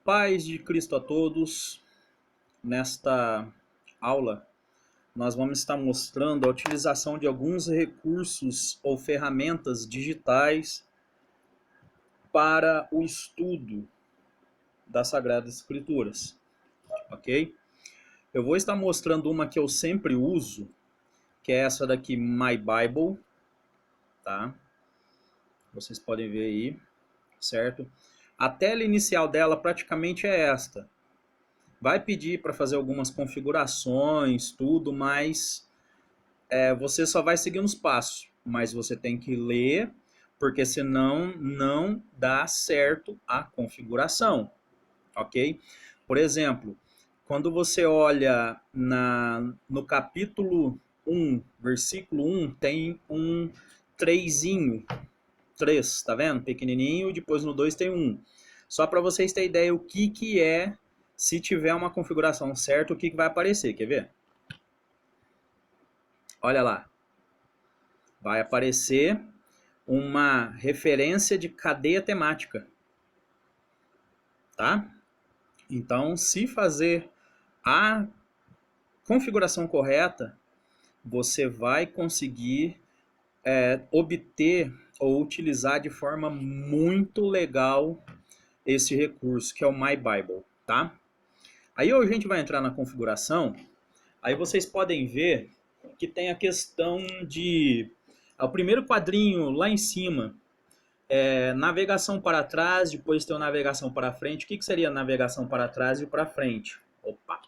Paz de Cristo a todos. Nesta aula, nós vamos estar mostrando a utilização de alguns recursos ou ferramentas digitais para o estudo das Sagradas Escrituras, ok? Eu vou estar mostrando uma que eu sempre uso, que é essa daqui, My Bible, tá? Vocês podem ver aí, certo? A tela inicial dela praticamente é esta. Vai pedir para fazer algumas configurações, tudo, mas você só vai seguindo os passos. Mas você tem que ler, porque senão não dá certo a configuração, ok? Por exemplo, quando você olha no capítulo 1, versículo 1, tem um 3, 3, tá vendo? Pequenininho, depois no 2 tem 1. Só para vocês terem ideia o que é, se tiver uma configuração certa, o que vai aparecer, quer ver? Olha lá. Vai aparecer uma referência de cadeia temática, tá? Então, se fazer a configuração correta, você vai conseguir obter ou utilizar de forma muito legal esse recurso, que é o My Bible, tá? Aí a gente vai entrar na configuração, aí vocês podem ver que tem a questão de... O primeiro quadrinho lá em cima, navegação para trás, depois tem o navegação para frente. O que seria navegação para trás e para frente? Opa!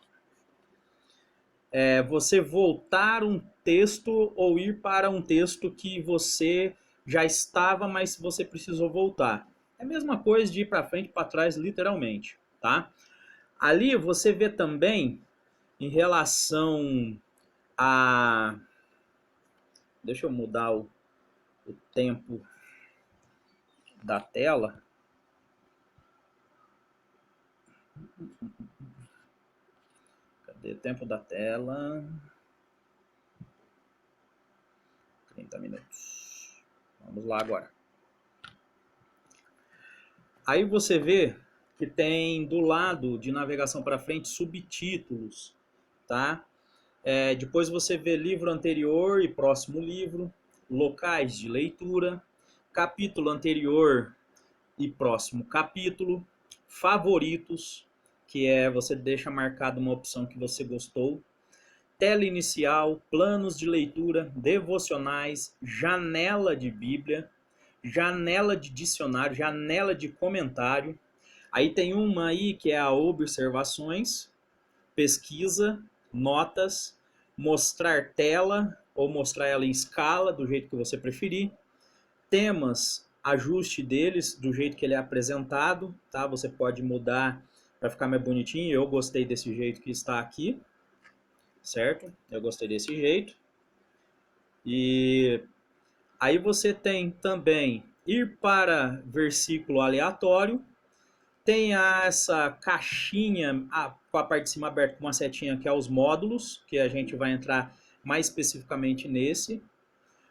Você voltar um texto ou ir para um texto que você já estava, mas você precisou voltar. É a mesma coisa de ir para frente e para trás, literalmente, tá? Ali você vê também, em relação a... Deixa eu mudar o tempo da tela. Cadê o tempo da tela? 30 minutos. Vamos lá agora. Aí você vê que tem do lado de navegação para frente subtítulos, tá? Depois você vê livro anterior e próximo livro, locais de leitura, capítulo anterior e próximo capítulo, favoritos, que você deixa marcado uma opção que você gostou, tela inicial, planos de leitura, devocionais, janela de Bíblia, janela de dicionário, janela de comentário. Aí tem uma aí que é a observações, pesquisa, notas, mostrar tela ou mostrar ela em escala, do jeito que você preferir. Temas, ajuste deles do jeito que ele é apresentado, tá? Você pode mudar para ficar mais bonitinho. Eu gostei desse jeito que está aqui, certo? Eu gostei desse jeito. E aí você tem também ir para versículo aleatório. Tem essa caixinha com a parte de cima aberta com uma setinha, que é os módulos, que a gente vai entrar mais especificamente nesse.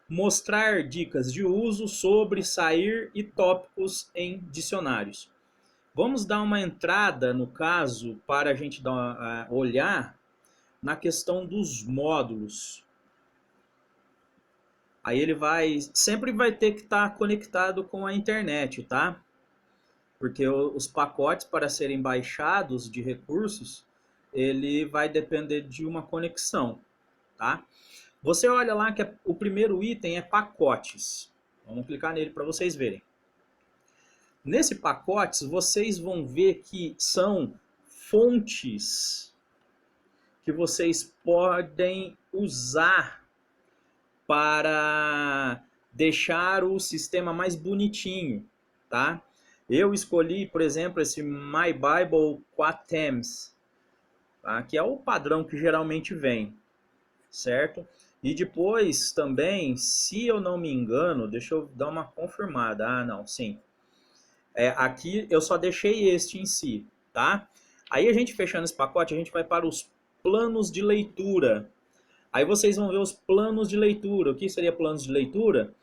Mostrar dicas de uso, sobre, sair e tópicos em dicionários. Vamos dar uma entrada, no caso, para a gente olhar na questão dos módulos. Aí ele sempre vai ter que estar conectado com a internet, tá? Porque os pacotes para serem baixados de recursos, ele vai depender de uma conexão, tá? Você olha lá que o primeiro item é pacotes. Vamos clicar nele para vocês verem. Nesse pacotes, vocês vão ver que são fontes que vocês podem usar para deixar o sistema mais bonitinho, tá? Eu escolhi, por exemplo, esse My Bible 4 Themes, tá? Que é o padrão que geralmente vem, certo? E depois também, se eu não me engano, deixa eu dar uma confirmada. Ah, não, sim. Aqui eu só deixei este em si, tá? Aí a gente fechando esse pacote, a gente vai para os planos de leitura. Aí vocês vão ver os planos de leitura. O que seria planos de leitura?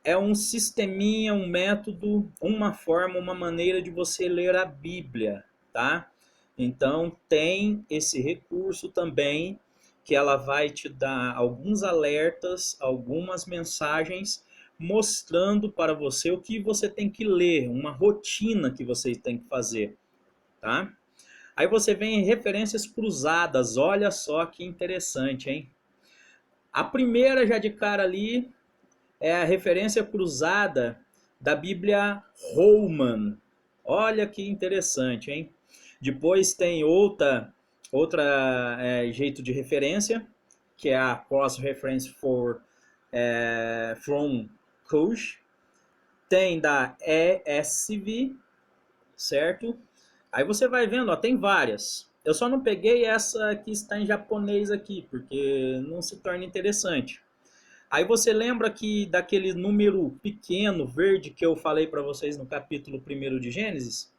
É um sisteminha, um método, uma forma, uma maneira de você ler a Bíblia, tá? Então, tem esse recurso também, que ela vai te dar alguns alertas, algumas mensagens, mostrando para você o que você tem que ler, uma rotina que você tem que fazer, tá? Aí você vem em referências cruzadas, olha só que interessante, hein? A primeira já de cara ali é a referência cruzada da Bíblia Holman. Olha que interessante, hein? Depois tem outra jeito de referência, que é a Cross Reference from Kush. Tem da ESV, certo? Aí você vai vendo, ó, tem várias. Eu só não peguei essa que está em japonês aqui, porque não se torna interessante. Aí você lembra que daquele número pequeno, verde, que eu falei para vocês no capítulo 1 de Gênesis?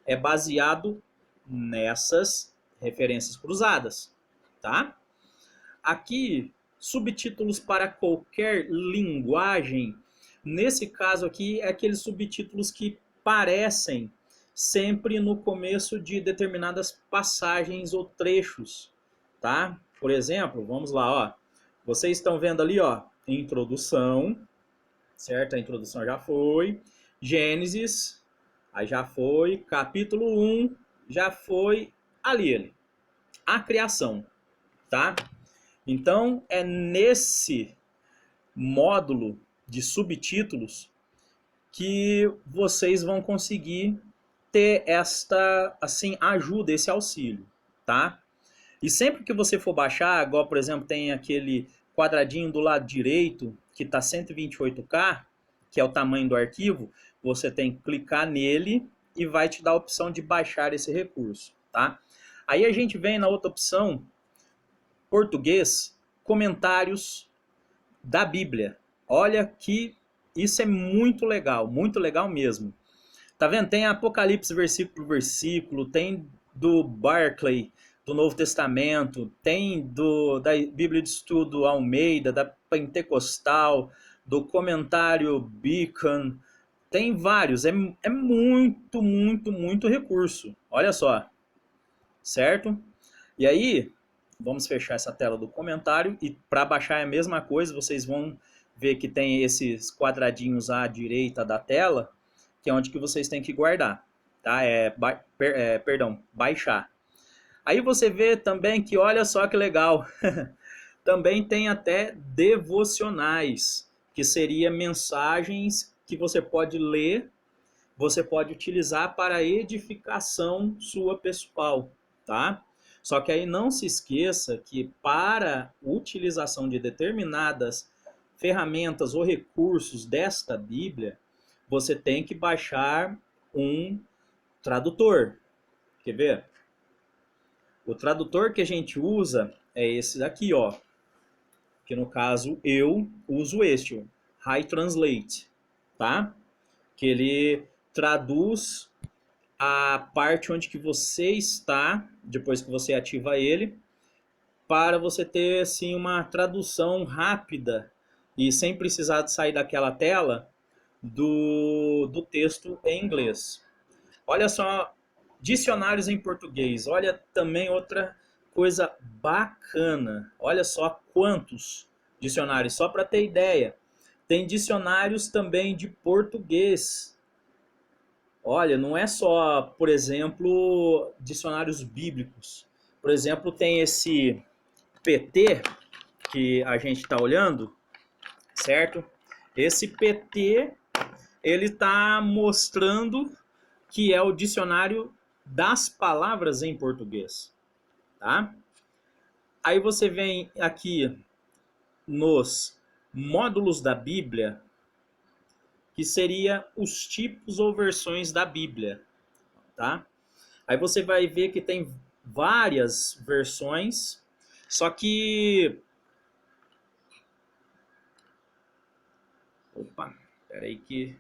É baseado nessas referências cruzadas, tá? Aqui, subtítulos para qualquer linguagem. Nesse caso aqui, é aqueles subtítulos que parecem sempre no começo de determinadas passagens ou trechos, tá? Por exemplo, vamos lá, ó. Vocês estão vendo ali, ó, introdução, certo? A introdução já foi. Gênesis, aí já foi. Capítulo 1, já foi ali. A criação, tá? Então, é nesse módulo de subtítulos que vocês vão conseguir ter esta, assim, ajuda, esse auxílio, tá? E sempre que você for baixar, igual, por exemplo, tem aquele quadradinho do lado direito, que está 128K, que é o tamanho do arquivo, você tem que clicar nele e vai te dar a opção de baixar esse recurso, tá? Aí a gente vem na outra opção, português, comentários da Bíblia. Olha que isso é muito legal mesmo. Tá vendo? Tem Apocalipse versículo por versículo, tem do Barclay, do Novo Testamento, tem da Bíblia de Estudo Almeida, da Pentecostal, do comentário Beacon, tem vários, é muito recurso. Olha só, certo? E aí, vamos fechar essa tela do comentário e para baixar é a mesma coisa, vocês vão ver que tem esses quadradinhos à direita da tela, que é onde que vocês têm que guardar, tá? Baixar. Aí você vê também que, olha só que legal, também tem até devocionais, que seria mensagens que você pode ler, você pode utilizar para edificação sua pessoal, tá? Só que aí não se esqueça que para utilização de determinadas ferramentas ou recursos desta Bíblia, você tem que baixar um tradutor. Quer ver? O tradutor que a gente usa é esse daqui, ó. Que no caso eu uso este, o High Translate, tá? Que ele traduz a parte onde que você está, depois que você ativa ele, para você ter assim uma tradução rápida e sem precisar de sair daquela tela do texto em inglês. Olha só, dicionários em português. Olha também outra coisa bacana. Olha só quantos dicionários, só para ter ideia. Tem dicionários também de português. Olha, não é só, por exemplo, dicionários bíblicos. Por exemplo, tem esse PT que a gente está olhando, certo? Esse PT, ele está mostrando que é o dicionário das palavras em português, tá? Aí você vem aqui nos módulos da Bíblia, que seria os tipos ou versões da Bíblia, tá? Aí você vai ver que tem várias versões, só que... Opa, peraí que...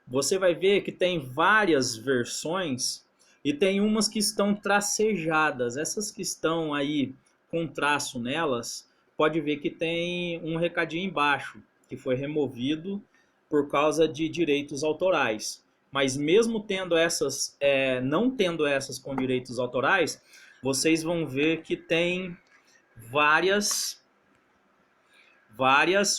Você vai ver que tem várias versões e tem umas que estão tracejadas. Essas que estão aí com traço nelas, pode ver que tem um recadinho embaixo, que foi removido por causa de direitos autorais. mas mesmo tendo essas, não tendo essas com direitos autorais, vocês vão ver que tem várias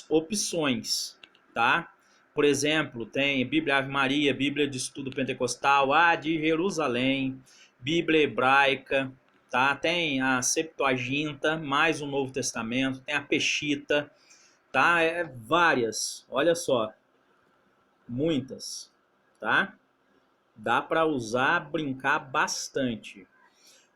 opções, tá? Por exemplo, tem Bíblia Ave Maria, Bíblia de Estudo Pentecostal, a de Jerusalém, Bíblia Hebraica, tá? Tem a Septuaginta, mais o Novo Testamento, tem a Peshitta, tá? Várias, olha só, muitas, tá? Dá para usar, brincar bastante.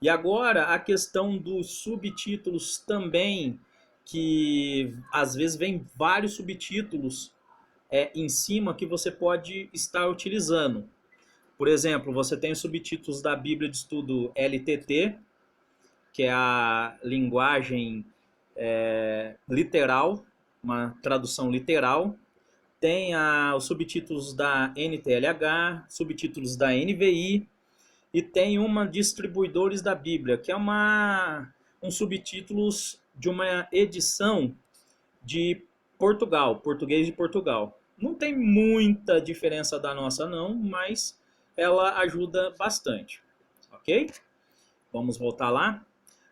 E agora a questão dos subtítulos também, que às vezes vem vários subtítulos em cima que você pode estar utilizando. Por exemplo, você tem os subtítulos da Bíblia de Estudo LTT, que é a linguagem literal, uma tradução literal. Tem os subtítulos da NTLH, subtítulos da NVI, e tem uma Distribuidores da Bíblia, que é um subtítulos de uma edição de Portugal, português de Portugal. Não tem muita diferença da nossa não, mas ela ajuda bastante, ok? Vamos voltar lá.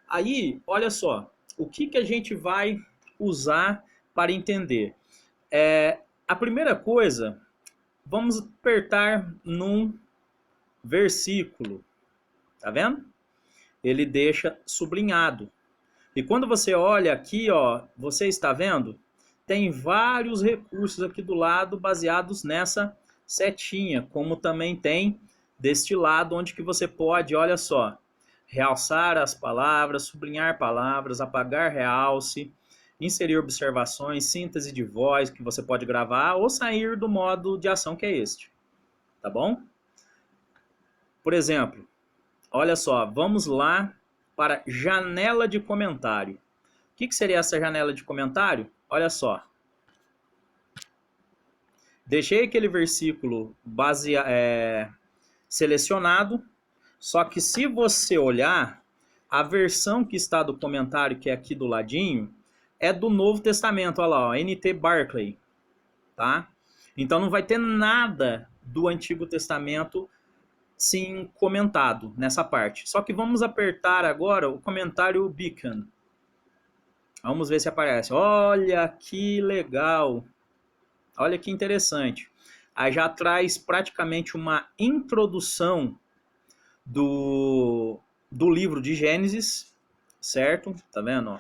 Aí, olha só, o que a gente vai usar para entender? A primeira coisa, vamos apertar num versículo, tá vendo? Ele deixa sublinhado. E quando você olha aqui, ó, você está vendo? Tem vários recursos aqui do lado baseados nessa setinha, como também tem deste lado, onde que você pode, olha só, realçar as palavras, sublinhar palavras, apagar realce, inserir observações, síntese de voz que você pode gravar ou sair do modo de ação que é este, tá bom? Por exemplo, olha só, vamos lá para janela de comentário. O que seria essa janela de comentário? Olha só. Deixei aquele versículo selecionado, só que se você olhar, a versão que está do comentário, que é aqui do ladinho, é do Novo Testamento, olha lá, ó, NT Barclay, tá? Então não vai ter nada do Antigo Testamento sim comentado nessa parte. Só que vamos apertar agora o comentário Beacon. Vamos ver se aparece. Olha que legal. Olha que interessante. Aí já traz praticamente uma introdução do livro de Gênesis, certo? Tá vendo? Ó?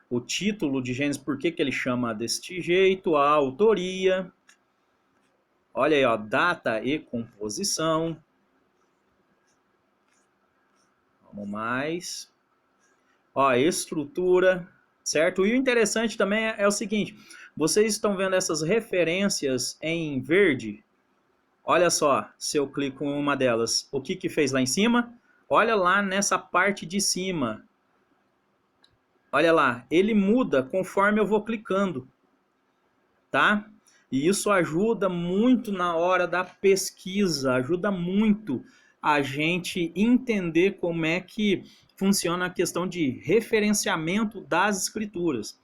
O título de Gênesis, por que ele chama deste jeito, a autoria. Olha aí, ó, data e composição. Vamos mais. Ó, estrutura, certo? E o interessante também é o seguinte, vocês estão vendo essas referências em verde? Olha só, se eu clico em uma delas, o que fez lá em cima? Olha lá nessa parte de cima. Olha lá, ele muda conforme eu vou clicando, tá? E isso ajuda muito na hora da pesquisa, ajuda muito a gente entender como é que funciona a questão de referenciamento das escrituras.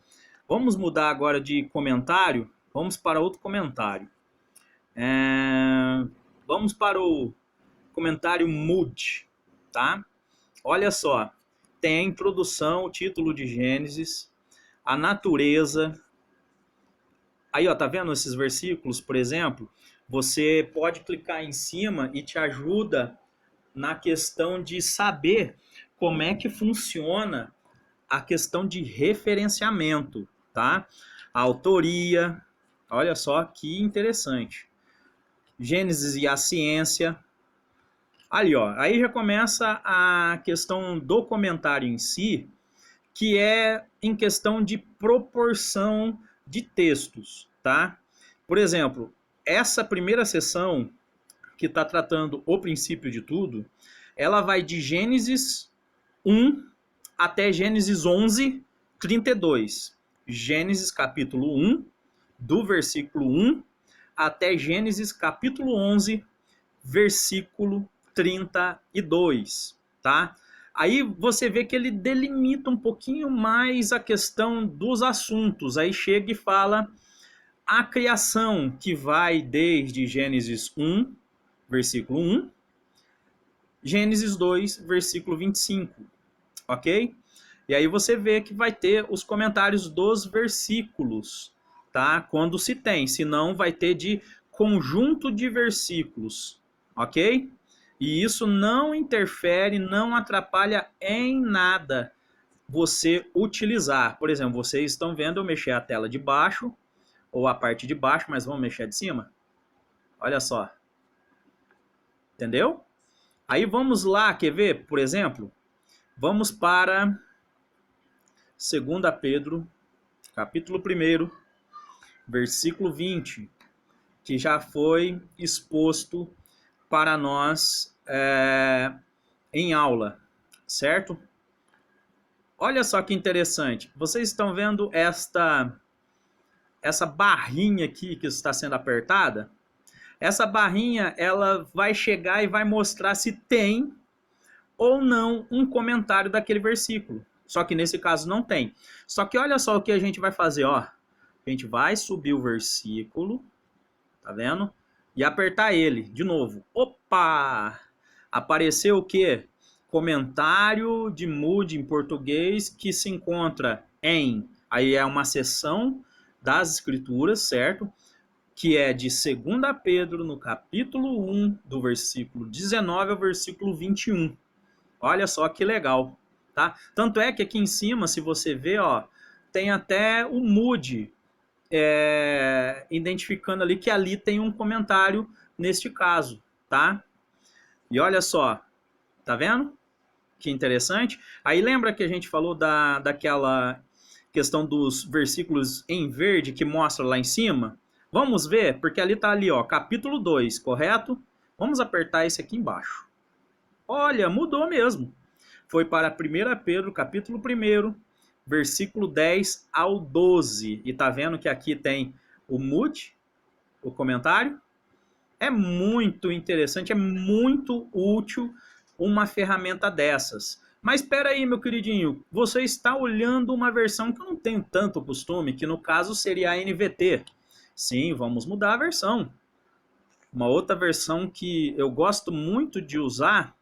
Vamos mudar agora de comentário, vamos para outro comentário. Vamos para o comentário Mood, tá? Olha só, tem a introdução, o título de Gênesis, a natureza. Aí, ó, tá vendo esses versículos, por exemplo? Você pode clicar em cima e te ajuda na questão de saber como é que funciona a questão de referenciamento, tá? A autoria, olha só que interessante. Gênesis e a ciência. Ali, ó, aí já começa a questão do comentário em si, que é em questão de proporção de textos, tá? Por exemplo, essa primeira seção, que está tratando o princípio de tudo, ela vai de Gênesis 1 até Gênesis 11, 32. Gênesis capítulo 1, do versículo 1 até Gênesis capítulo 11, versículo 32, tá? Aí você vê que ele delimita um pouquinho mais a questão dos assuntos. Aí chega e fala a criação, que vai desde Gênesis 1, versículo 1, Gênesis 2, versículo 25, ok? E aí você vê que vai ter os comentários dos versículos, tá? Quando se tem, senão vai ter de conjunto de versículos, ok? E isso não interfere, não atrapalha em nada você utilizar. Por exemplo, vocês estão vendo eu mexer a tela de baixo, ou a parte de baixo, mas vamos mexer de cima? Olha só. Entendeu? Aí vamos lá, quer ver? Por exemplo, vamos para 2 Pedro, capítulo 1, versículo 20, que já foi exposto para nós em aula, certo? Olha só que interessante. Vocês estão vendo essa barrinha aqui que está sendo apertada? Essa barrinha, ela vai chegar e vai mostrar se tem ou não um comentário daquele versículo. Só que nesse caso não tem. Só que olha só o que a gente vai fazer, ó. A gente vai subir o versículo, tá vendo? E apertar ele de novo. Opa! Apareceu o quê? Comentário de Moody em português que se encontra em... Aí é uma seção das escrituras, certo? Que é de 2 Pedro, no capítulo 1, do versículo 19 ao versículo 21. Olha só que legal, tá? Tanto é que aqui em cima, se você ver, ó, tem até o Moody identificando ali que ali tem um comentário neste caso, tá? E olha só, tá vendo? Que interessante. Aí lembra que a gente falou daquela questão dos versículos em verde que mostra lá em cima? Vamos ver, porque ali tá ali, ó, capítulo 2, correto? Vamos apertar esse aqui embaixo. Olha, mudou mesmo. Foi para 1 Pedro, capítulo 1, versículo 10 ao 12. E tá vendo que aqui tem o Moody, o comentário? É muito interessante, é muito útil uma ferramenta dessas. Mas espera aí, meu queridinho, você está olhando uma versão que eu não tenho tanto costume, que no caso seria a NVT. Sim, vamos mudar a versão. Uma outra versão que eu gosto muito de usar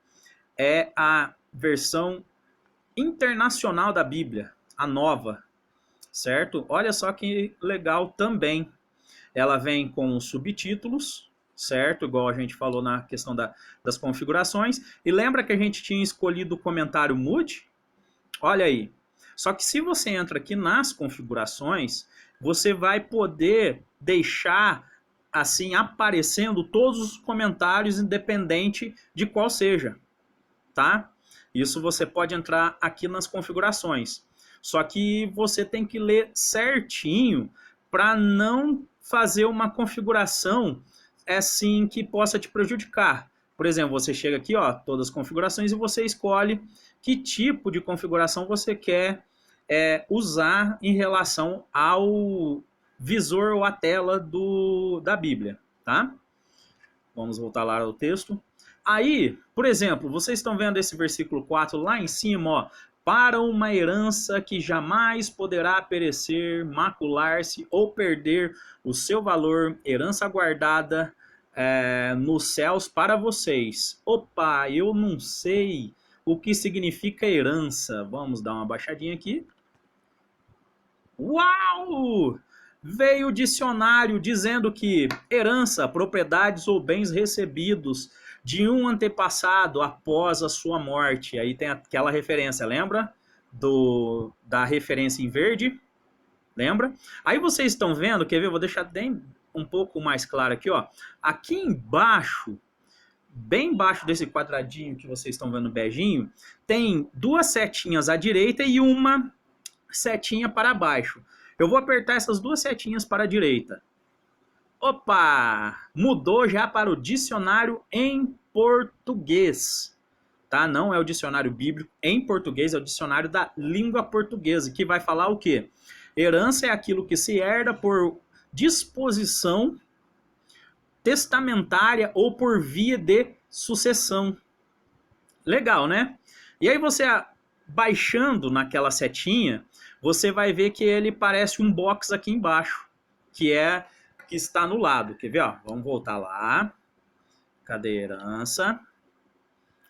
é a versão internacional da Bíblia, a nova, certo? Olha só que legal também. Ela vem com subtítulos, certo? Igual a gente falou na questão das configurações. E lembra que a gente tinha escolhido o comentário Moody? Olha aí. Só que se você entra aqui nas configurações, você vai poder deixar assim aparecendo todos os comentários, independente de qual seja, tá? Isso você pode entrar aqui nas configurações. Só que você tem que ler certinho para não fazer uma configuração assim que possa te prejudicar. Por exemplo, você chega aqui, ó, todas as configurações, e você escolhe que tipo de configuração você quer usar em relação ao visor ou à tela da Bíblia, tá? Vamos voltar lá ao texto. Aí, por exemplo, vocês estão vendo esse versículo 4 lá em cima, ó. Para uma herança que jamais poderá perecer, macular-se ou perder o seu valor, herança guardada nos céus para vocês. Opa, eu não sei o que significa herança. Vamos dar uma baixadinha aqui. Uau! Veio o dicionário dizendo que herança, propriedades ou bens recebidos de um antepassado após a sua morte. Aí tem aquela referência, lembra? Da referência em verde. Lembra? Aí vocês estão vendo, quer ver? Vou deixar bem um pouco mais claro aqui, ó. Aqui embaixo, bem embaixo desse quadradinho que vocês estão vendo beijinho, tem duas setinhas à direita e uma setinha para baixo. Eu vou apertar essas duas setinhas para a direita. Opa! Mudou já para o dicionário em português. Tá? Não é o dicionário bíblico em português, é o dicionário da língua portuguesa, que vai falar o quê? Herança é aquilo que se herda por disposição testamentária ou por via de sucessão. Legal, né? E aí você, baixando naquela setinha, você vai ver que ele parece um box aqui embaixo, que está no lado. Quer ver? Ó? Vamos voltar lá. Cadê herança?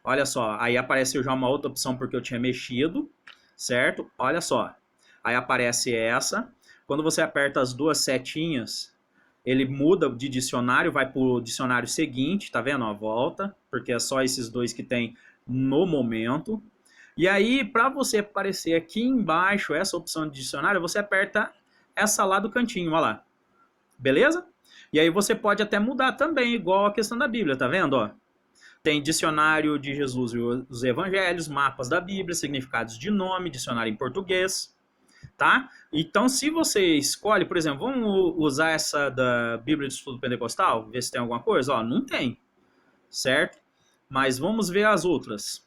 Olha só, aí apareceu já uma outra opção porque eu tinha mexido, certo? Olha só, aí aparece essa. Quando você aperta as duas setinhas, ele muda de dicionário, vai para o dicionário seguinte, tá vendo? Ó, volta, porque é só esses dois que tem no momento. E aí, para você aparecer aqui embaixo, essa opção de dicionário, você aperta essa lá do cantinho, ó lá. Beleza? E aí você pode até mudar também, igual a questão da Bíblia, tá vendo? Ó? Tem dicionário de Jesus e os evangelhos, mapas da Bíblia, significados de nome, dicionário em português, tá? Então, se você escolhe, por exemplo, vamos usar essa da Bíblia de Estudo Pentecostal, ver se tem alguma coisa? Ó, não tem, certo? Mas vamos ver as outras.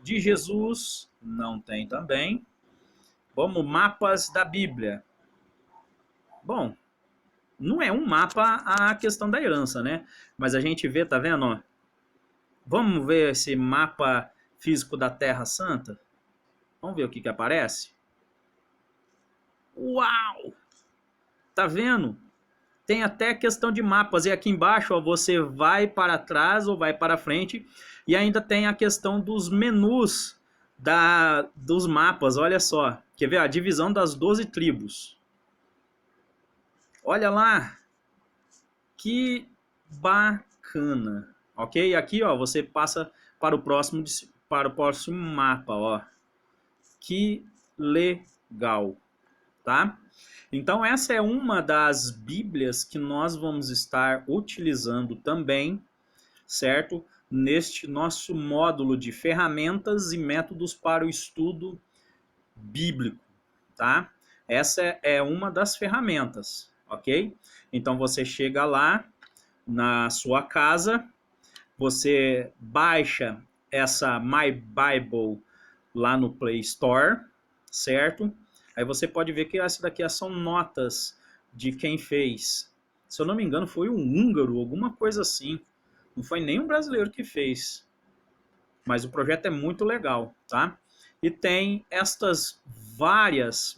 De Jesus, não tem também. Vamos, mapas da Bíblia. Bom, não é um mapa a questão da herança, né? Mas a gente vê, tá vendo? Ó? Vamos ver esse mapa físico da Terra Santa? Vamos ver o que aparece? Uau! Tá vendo? Tem até questão de mapas. E aqui embaixo, ó, você vai para trás ou vai para frente. E ainda tem a questão dos menus dos mapas. Olha só. Quer ver? A divisão das 12 tribos. Olha lá. Que bacana. Ok? Aqui, ó, você passa para o próximo mapa, ó. Que legal, tá? Então essa é uma das bíblias que nós vamos estar utilizando também, certo? Neste nosso módulo de ferramentas e métodos para o estudo bíblico, tá? Essa é uma das ferramentas, ok? Então você chega lá na sua casa, você baixa essa My Bible lá no Play Store, certo? Aí você pode ver que essa daqui são notas de quem fez. Se eu não me engano, foi um húngaro, alguma coisa assim. Não foi nem um brasileiro que fez. Mas o projeto é muito legal, tá? E tem estas várias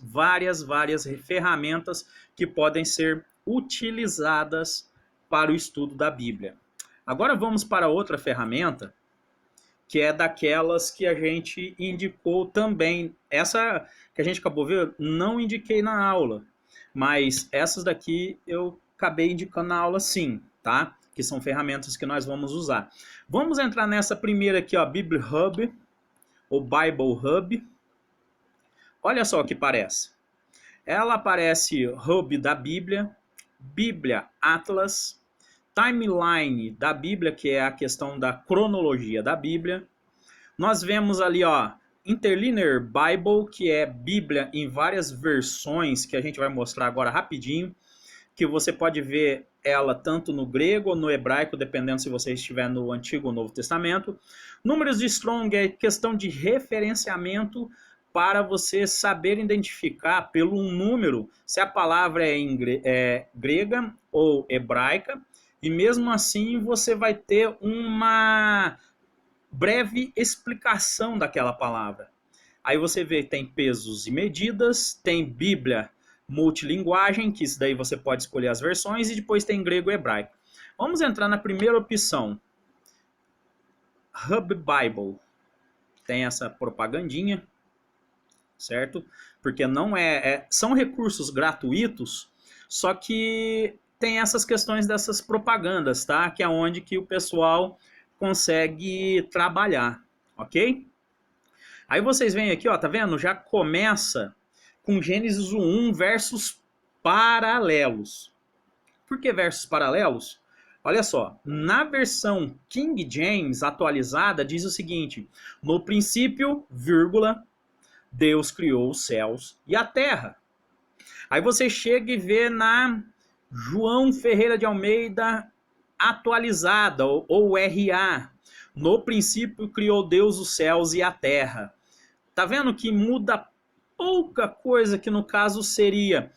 ferramentas que podem ser utilizadas para o estudo da Bíblia. Agora vamos para outra ferramenta, que é daquelas que a gente indicou também. Essa que a gente acabou vendo, não indiquei na aula, mas essas daqui eu acabei indicando na aula sim, tá? Que são ferramentas que nós vamos usar. Vamos entrar nessa primeira aqui, ó, Bible Hub, ou Bible Hub. Olha só o que parece. Ela aparece Hub da Bíblia, Bíblia Atlas, Timeline da Bíblia, que é a questão da cronologia da Bíblia. Nós vemos ali, ó, Interlinear Bible, que é Bíblia em várias versões, que a gente vai mostrar agora rapidinho, que você pode ver ela tanto no grego ou no hebraico, dependendo se você estiver no Antigo ou Novo Testamento. Números de Strong é questão de referenciamento para você saber identificar pelo número se a palavra é grega ou hebraica, e mesmo assim você vai ter uma breve explicação daquela palavra. Aí você vê que tem pesos e medidas, tem Bíblia multilinguagem, que isso daí você pode escolher as versões, e depois tem grego e hebraico. Vamos entrar na primeira opção, Hub Bible. Tem essa propagandinha, certo? Porque não são recursos gratuitos, só que tem essas questões dessas propagandas, tá? Que é onde que o pessoal consegue trabalhar, ok? Aí vocês veem aqui, ó, tá vendo? Já começa com Gênesis 1, versos paralelos. Por que versos paralelos? Olha só, na versão King James atualizada diz o seguinte: no princípio, vírgula, Deus criou os céus e a terra. Aí você chega e vê na João Ferreira de Almeida atualizada, ou RA. No princípio criou Deus os céus e a terra. Tá vendo que muda pouca coisa, que no caso seria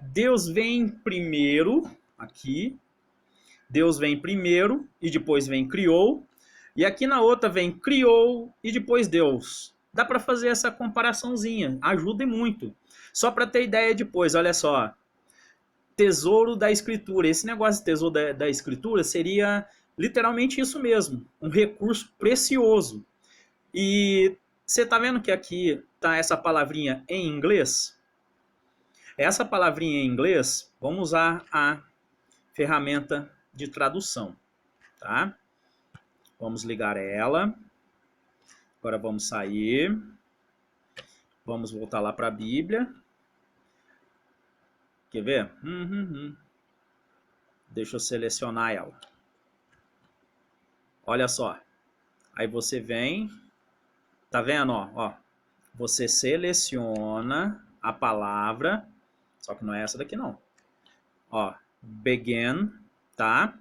Deus vem primeiro, aqui, Deus vem primeiro e depois vem criou, e aqui na outra vem criou e depois Deus. Dá para fazer essa comparaçãozinha, ajuda muito. Só para ter ideia depois, olha só. tesouro da escritura. Esse negócio de tesouro da escritura seria literalmente isso mesmo, um recurso precioso. E você está vendo que aqui está essa palavrinha em inglês? Essa palavrinha em inglês, vamos usar a ferramenta de tradução, tá? Vamos ligar ela. Agora vamos sair. Vamos voltar lá para a Bíblia. Quer ver? Deixa eu selecionar ela. Olha só. Aí você vem. Tá vendo? Ó, você seleciona a palavra. Só que não é essa daqui não. Ó, begin, tá?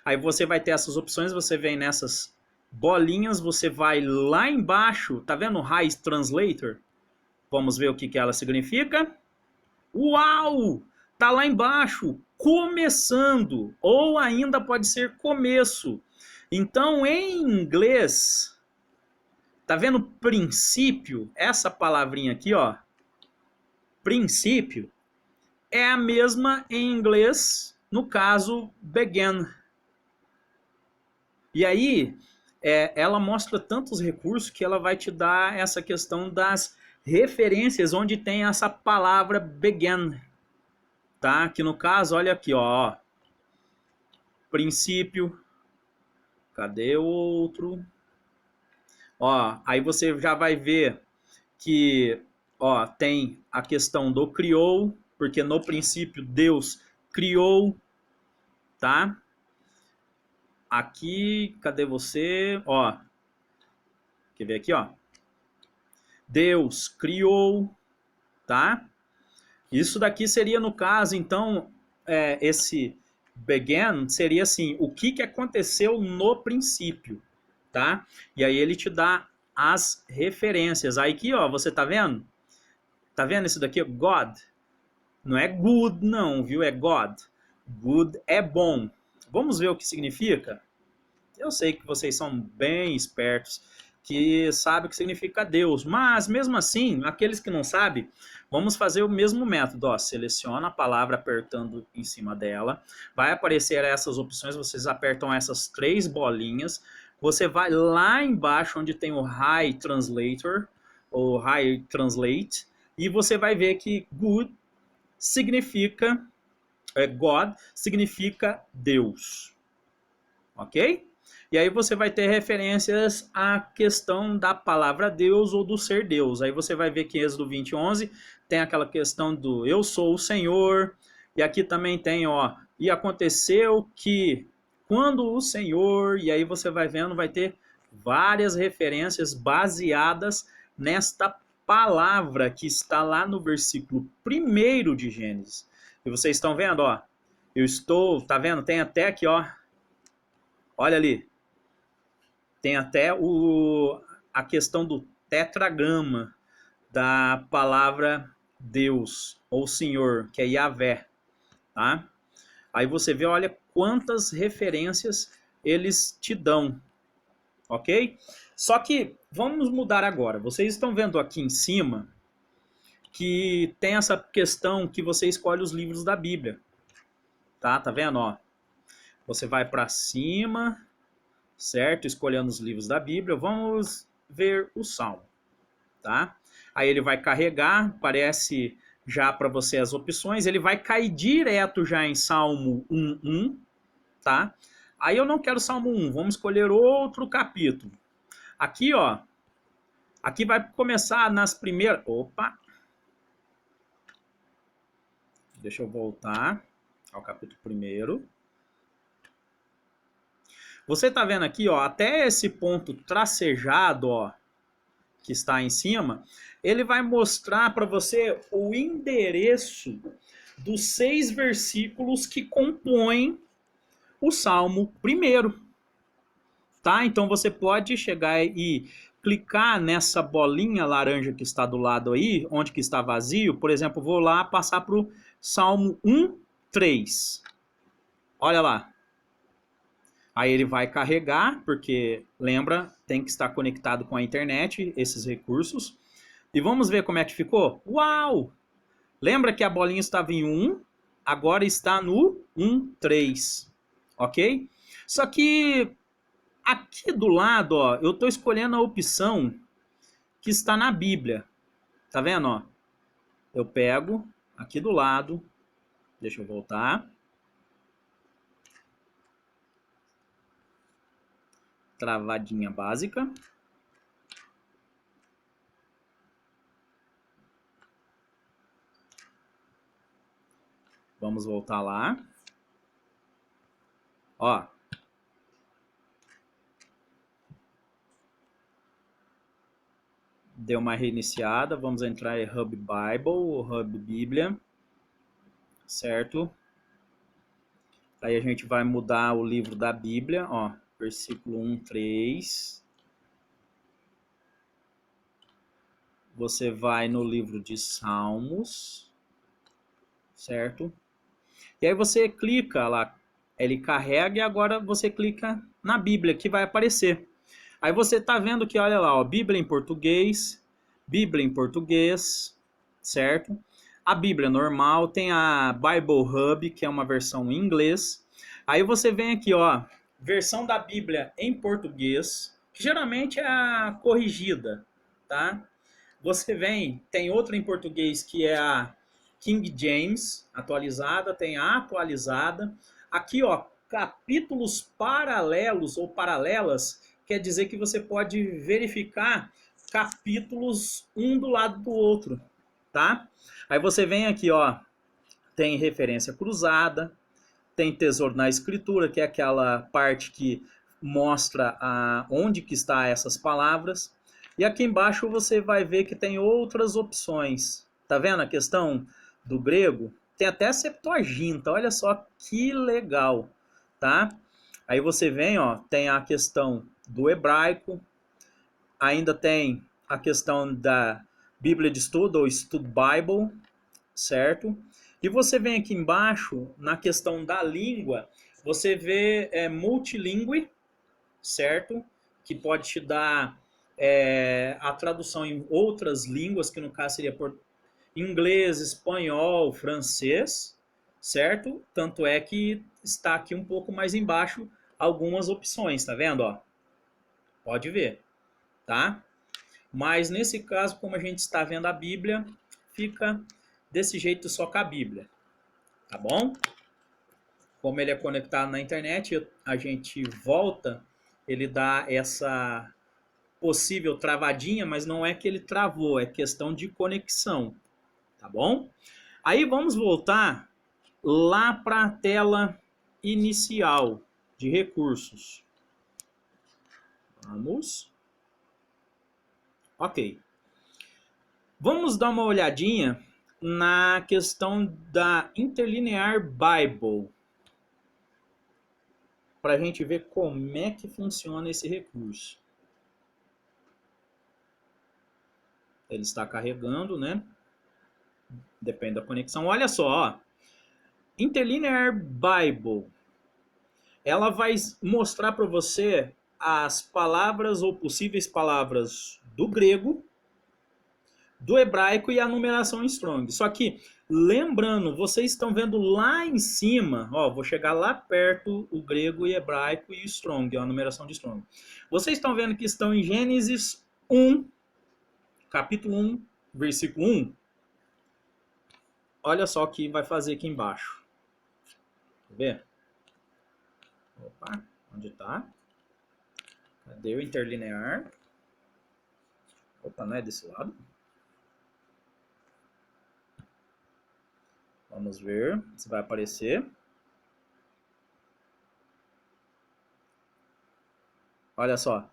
Aí você vai ter essas opções. Você vem nessas bolinhas. Você vai lá embaixo. Tá vendo o High Translator? Vamos ver o que ela significa. Uau! Tá lá embaixo, começando, ou ainda pode ser começo. Então, em inglês, tá vendo princípio? Essa palavrinha aqui, ó, princípio, é a mesma em inglês, no caso, begin. E aí, ela mostra tantos recursos que ela vai te dar essa questão das referências onde tem essa palavra begin. Tá? Que no caso, olha aqui, ó. Princípio. Cadê o outro? Ó, aí você já vai ver que, ó, tem a questão do criou, porque no princípio Deus criou, tá? Aqui, cadê você? Ó, quer ver aqui, ó? Deus criou, tá? Isso daqui seria, no caso, então, esse began seria assim, o que aconteceu no princípio, tá? E aí ele te dá as referências. Aí aqui, ó, você tá vendo? Tá vendo isso daqui? God. Não é good, não, viu? É God. Good é bom. Vamos ver o que significa? Eu sei que vocês são bem espertos, que sabem o que significa Deus, mas mesmo assim, aqueles que não sabem, vamos fazer o mesmo método, ó, seleciona a palavra apertando em cima dela, vai aparecer essas opções, vocês apertam essas 3 bolinhas, você vai lá embaixo onde tem o High Translator, ou High Translate, e você vai ver que good significa, God significa Deus, ok? E aí você vai ter referências à questão da palavra Deus ou do ser Deus. Aí você vai ver que em Êxodo 20:11 tem aquela questão do eu sou o Senhor. E aqui também tem, ó, e aconteceu que quando o Senhor... E aí você vai vendo, vai ter várias referências baseadas nesta palavra que está lá no versículo 1 de Gênesis. E vocês estão vendo, ó, eu estou, tá vendo? Tem até aqui, ó, olha ali. Tem até a questão do tetragrama da palavra Deus ou Senhor, que é Yahvé, tá? Aí você vê, olha quantas referências eles te dão, ok? Só que vamos mudar agora. Vocês estão vendo aqui em cima que tem essa questão que você escolhe os livros da Bíblia, tá? Tá vendo, ó? Você vai para cima, certo? Escolhendo os livros da Bíblia, vamos ver o Salmo, tá? Aí ele vai carregar, aparece já para você as opções, ele vai cair direto já em Salmo 1:1, tá? Aí eu não quero Salmo 1, vamos escolher outro capítulo. Aqui, ó, aqui vai começar nas primeiras... Opa! Deixa eu voltar ao capítulo 1. Você está vendo aqui, ó, até esse ponto tracejado, ó, que está em cima, ele vai mostrar para você o endereço dos 6 versículos que compõem o Salmo 1. Tá? Então você pode chegar e clicar nessa bolinha laranja que está do lado aí, onde que está vazio. Por exemplo, vou lá passar para o Salmo 1:3. Olha lá. Aí ele vai carregar, porque, lembra, tem que estar conectado com a internet, esses recursos. E vamos ver como é que ficou? Uau! Lembra que a bolinha estava em 1, agora está no 1.3, ok? Só que aqui do lado, ó, eu estou escolhendo a opção que está na Bíblia. Tá vendo, ó? Eu pego aqui do lado, deixa eu voltar. Travadinha básica. Vamos voltar lá. Ó. Deu uma reiniciada. Vamos entrar em Hub Bible, ou Hub Bíblia. Certo? Aí a gente vai mudar o livro da Bíblia, ó. Versículo 1.3. Você vai no livro de Salmos. Certo? E aí você clica lá. Ele carrega e agora você clica na Bíblia, que vai aparecer. Aí você está vendo que, olha lá, ó, Bíblia em português, certo? A Bíblia normal, tem a Bible Hub, que é uma versão em inglês. Aí você vem aqui, ó, versão da Bíblia em português, que geralmente é a corrigida, tá? Você vem, tem outra em português que é a King James, atualizada, tem a atualizada. Aqui, ó, capítulos paralelos ou paralelas, quer dizer que você pode verificar capítulos um do lado do outro, tá? Aí você vem aqui, ó, tem referência cruzada, tem tesouro na escritura, que é aquela parte que mostra onde que está essas palavras. E aqui embaixo você vai ver que tem outras opções. Tá vendo a questão do grego? Tem até Septuaginta, olha só que legal, tá? Aí você vem, ó, tem a questão do hebraico, ainda tem a questão da Bíblia de Estudo, ou Stud Bible, certo? E você vem aqui embaixo, na questão da língua, você vê multilingüe, certo? Que pode te dar a tradução em outras línguas, que no caso seria por inglês, espanhol, francês, certo? Tanto é que está aqui um pouco mais embaixo algumas opções, tá vendo? Ó? Pode ver, tá? Mas nesse caso, como a gente está vendo a Bíblia, fica desse jeito só com a Bíblia, tá bom? Como ele é conectado na internet, a gente volta, ele dá essa possível travadinha, mas não é que ele travou, é questão de conexão, tá bom? Aí vamos voltar lá para a tela inicial de recursos. Vamos. Ok. Vamos dar uma olhadinha na questão da Interlinear Bible, para a gente ver como é que funciona esse recurso. Ele está carregando, né? Depende da conexão. Olha só, ó. Interlinear Bible. Ela vai mostrar para você as palavras ou possíveis palavras do grego, do hebraico e a numeração em Strong. Só que, lembrando, vocês estão vendo lá em cima, ó, vou chegar lá perto o grego e hebraico e o Strong, ó, a numeração de Strong. Vocês estão vendo que estão em Gênesis 1, capítulo 1, versículo 1. Olha só o que vai fazer aqui embaixo. Quer ver? Opa, onde está? Cadê o interlinear? Opa, não é desse lado? Vamos ver se vai aparecer. Olha só.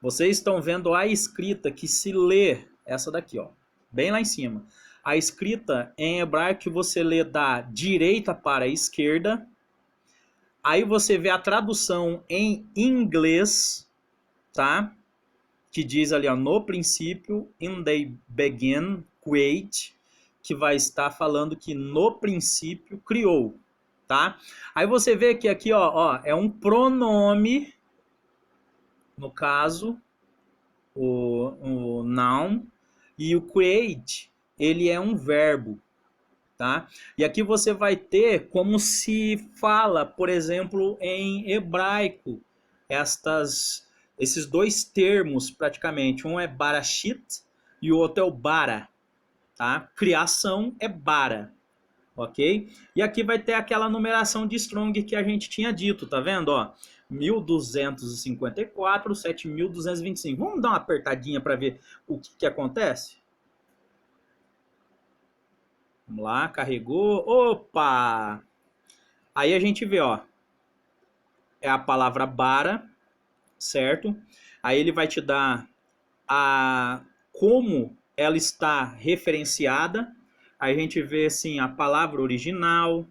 Vocês estão vendo a escrita que se lê, essa daqui, ó, bem lá em cima. A escrita em hebraico que você lê da direita para a esquerda. Aí você vê a tradução em inglês, tá? Que diz ali, ó, no princípio, in the begin, create, que vai estar falando que no princípio criou, tá? Aí você vê que aqui, ó, é um pronome, no caso, o noun, e o create, ele é um verbo, tá? E aqui você vai ter como se fala, por exemplo, em hebraico, esses dois termos praticamente. Um é Barashit e o outro é o Bara, tá? Criação é Bara, ok? E aqui vai ter aquela numeração de Strong que a gente tinha dito, tá vendo? Ó, 1254, 7225. Vamos dar uma apertadinha para ver o que acontece? Vamos lá, carregou. Opa! Aí a gente vê, ó, é a palavra bara, certo? Aí ele vai te dar como ela está referenciada. Aí a gente vê assim a palavra original,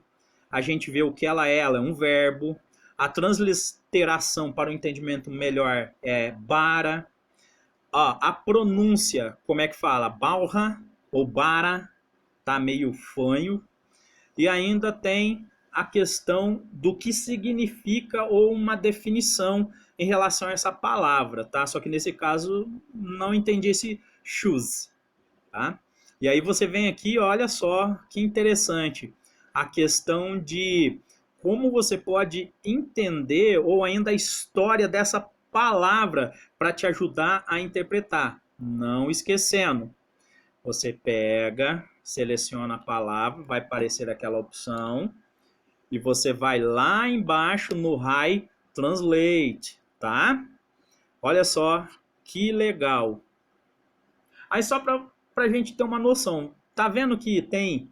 a gente vê o que ela é um verbo. A transliteração para o entendimento melhor é bara. Ó, a pronúncia, como é que fala? Balra ou bara, tá meio fanho. E ainda tem a questão do que significa ou uma definição em relação a essa palavra, tá? Só que nesse caso não entendi esse shoes, tá? E aí você vem aqui, olha só que interessante, a questão de como você pode entender ou ainda a história dessa palavra para te ajudar a interpretar. Não esquecendo, você pega, seleciona a palavra, vai aparecer aquela opção e você vai lá embaixo no High Translate, tá? Olha só que legal. Aí só para a gente ter uma noção, tá vendo que tem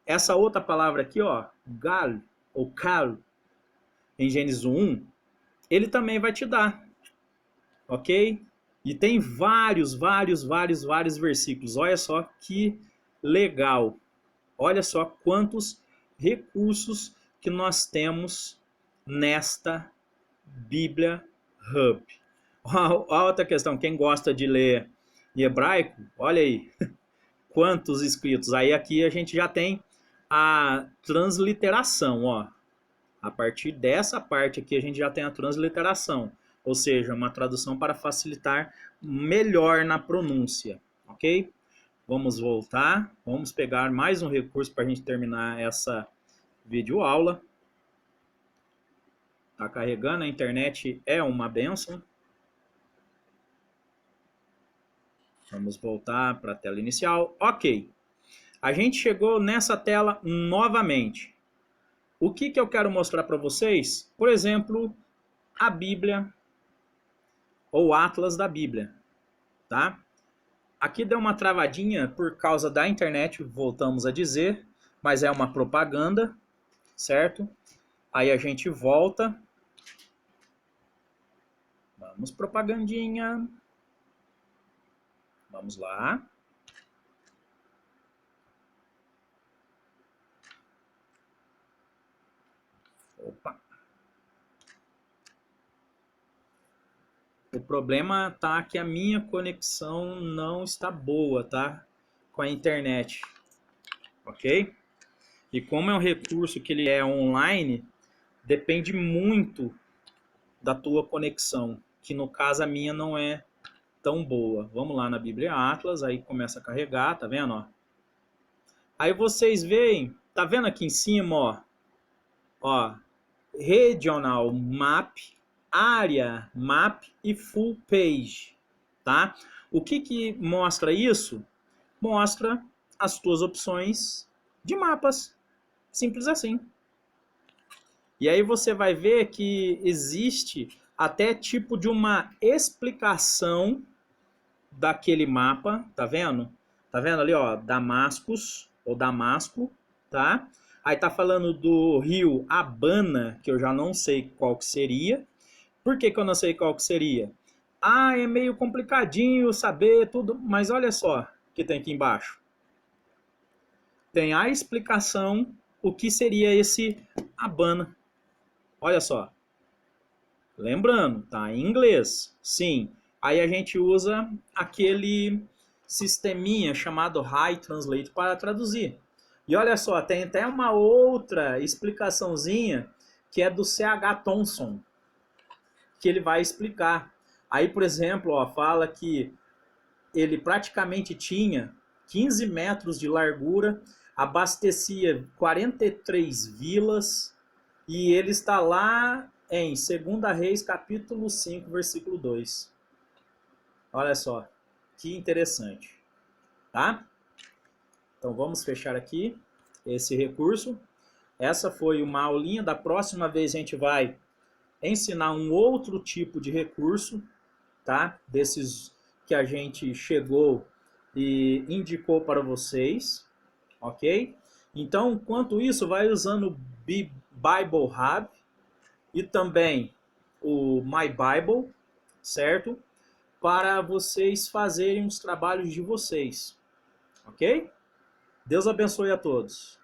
essa outra palavra aqui, ó, gal ou cal, em Gênesis 1, ele também vai te dar, ok? E tem vários versículos. Olha só que legal. Olha só quantos recursos que nós temos nesta Bíblia Hub. A outra questão, quem gosta de ler em hebraico, olha aí, quantos escritos. Aí aqui a gente já tem a transliteração, ó. A partir dessa parte aqui a gente já tem a transliteração, ou seja, uma tradução para facilitar melhor na pronúncia, ok? Vamos voltar, vamos pegar mais um recurso para a gente terminar essa videoaula. Tá carregando, a internet é uma benção. Vamos voltar para a tela inicial. Ok, a gente chegou nessa tela novamente. O que eu quero mostrar para vocês? Por exemplo, a Bíblia ou Atlas da Bíblia, tá? Aqui deu uma travadinha por causa da internet, voltamos a dizer, mas é uma propaganda, certo? Aí a gente volta. Vamos, propagandinha. Vamos lá. Opa. O problema tá que a minha conexão não está boa, tá? Com a internet. Ok? E como é um recurso que ele é online, depende muito da tua conexão, que no caso a minha não é tão boa. Vamos lá na Bíblia Atlas, aí começa a carregar, tá vendo, ó? Aí vocês veem, tá vendo aqui em cima, ó? Ó, Regional Map, Area Map e Full Page, tá? O que mostra isso? Mostra as tuas opções de mapas, simples assim. E aí você vai ver que existe até tipo de uma explicação daquele mapa, tá vendo? Tá vendo ali, ó, Damascus ou Damasco, tá? Aí tá falando do rio Abana, que eu já não sei qual que seria. Por que eu não sei qual que seria? Ah, é meio complicadinho saber tudo, mas olha só o que tem aqui embaixo. Tem a explicação o que seria esse Abana. Olha só. Lembrando, tá em inglês, sim. Aí a gente usa aquele sisteminha chamado High Translate para traduzir. E olha só, tem até uma outra explicaçãozinha que é do C.H. Thompson, que ele vai explicar. Aí, por exemplo, ó, fala que ele praticamente tinha 15 metros de largura, abastecia 43 vilas, e ele está lá em 2 Reis, capítulo 5, versículo 2. Olha só, que interessante, tá? Então vamos fechar aqui esse recurso. Essa foi uma aulinha. Da próxima vez a gente vai ensinar um outro tipo de recurso, tá? Desses que a gente chegou e indicou para vocês, ok? Então, enquanto isso, vai usando o Bible Hub e também o My Bible, certo? Para vocês fazerem os trabalhos de vocês, ok? Deus abençoe a todos.